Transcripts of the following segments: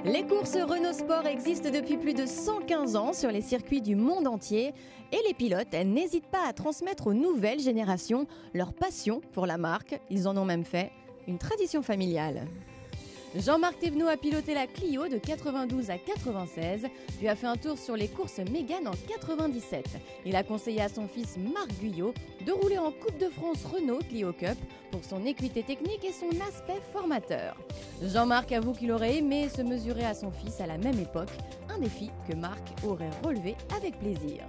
Les courses Renault Sport existent depuis plus de 115 ans sur les circuits du monde entier et les pilotes n'hésitent pas à transmettre aux nouvelles générations leur passion pour la marque. Ils en ont même fait une tradition familiale. Jean-Marc Thévenot a piloté la Clio de 92 à 96, puis a fait un tour sur les courses Mégane en 97. Il a conseillé à son fils Marc Guyot de rouler en Coupe de France Renault Clio Cup pour son équité technique et son aspect formateur. Jean-Marc avoue qu'il aurait aimé se mesurer à son fils à la même époque, un défi que Marc aurait relevé avec plaisir.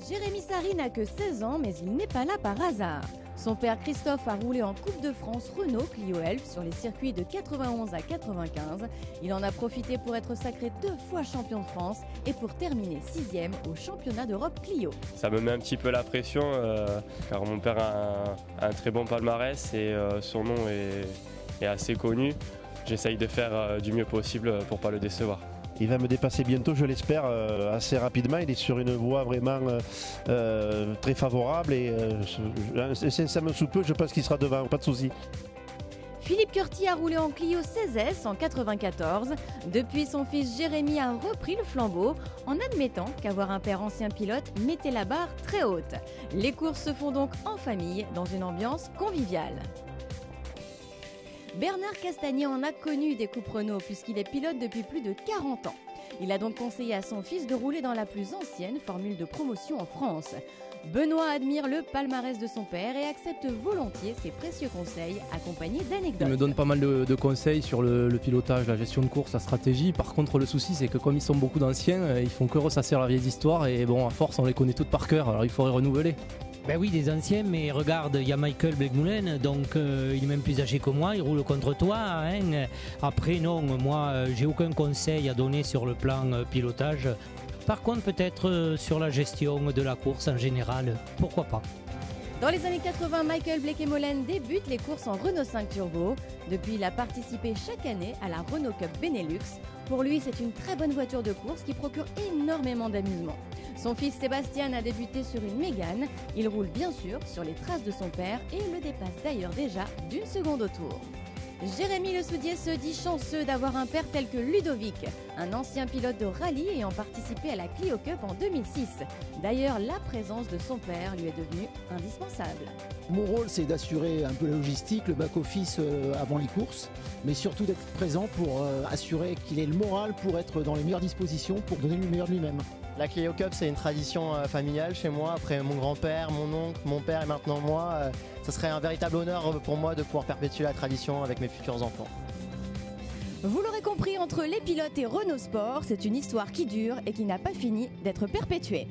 Jérémy Sarry n'a que 16 ans, mais il n'est pas là par hasard. Son père Christophe a roulé en Coupe de France Renault Clio Elf sur les circuits de 91 à 95. Il en a profité pour être sacré 2 fois champion de France et pour terminer 6e au championnat d'Europe Clio. Ça me met un petit peu la pression car mon père a un très bon palmarès et son nom est assez connu. J'essaye de faire du mieux possible pour ne pas le décevoir. Il va me dépasser bientôt, je l'espère, assez rapidement. Il est sur une voie vraiment très favorable et sincèrement sous peu, je pense qu'il sera devant, pas de souci. Philippe Curti a roulé en Clio 16S en 94. Depuis, son fils Jérémy a repris le flambeau en admettant qu'avoir un père ancien pilote mettait la barre très haute. Les courses se font donc en famille, dans une ambiance conviviale. Bernard Castagnet en a connu des coupes Renault puisqu'il est pilote depuis plus de 40 ans. Il a donc conseillé à son fils de rouler dans la plus ancienne formule de promotion en France. Benoît admire le palmarès de son père et accepte volontiers ses précieux conseils accompagnés d'anecdotes. Il me donne pas mal de conseils sur le pilotage, la gestion de course, la stratégie. Par contre, le souci, c'est que comme ils sont beaucoup d'anciens, ils font que ressasser leurs vieilles histoires et bon, à force, on les connaît toutes par cœur, alors il faudrait renouveler. Ben oui, des anciens, mais regarde, il y a Michael Blegmoulen, donc il est même plus âgé que moi, il roule contre toi. Hein. Après, non, moi, j'ai aucun conseil à donner sur le plan pilotage. Par contre, peut-être sur la gestion de la course en général, pourquoi pas. Dans les années 80, Michael Blegmoulen débute les courses en Renault 5 Turbo. Depuis, il a participé chaque année à la Renault Cup Benelux. Pour lui, c'est une très bonne voiture de course qui procure énormément d'amusement. Son fils Sébastien a débuté sur une Mégane. Il roule bien sûr sur les traces de son père et le dépasse d'ailleurs déjà d'une seconde au tour. Jérémy Le Soudier se dit chanceux d'avoir un père tel que Ludovic, un ancien pilote de rallye ayant participé à la Clio Cup en 2006. D'ailleurs, la présence de son père lui est devenue indispensable. Mon rôle, c'est d'assurer un peu la logistique, le back-office avant les courses, mais surtout d'être présent pour assurer qu'il ait le moral pour être dans les meilleures dispositions, pour donner le meilleur de lui-même. La Clio Cup, c'est une tradition familiale chez moi. Après mon grand-père, mon oncle, mon père et maintenant moi, ce serait un véritable honneur pour moi de pouvoir perpétuer la tradition avec mes futurs enfants. Vous l'aurez compris, entre les pilotes et Renault Sport, c'est une histoire qui dure et qui n'a pas fini d'être perpétuée.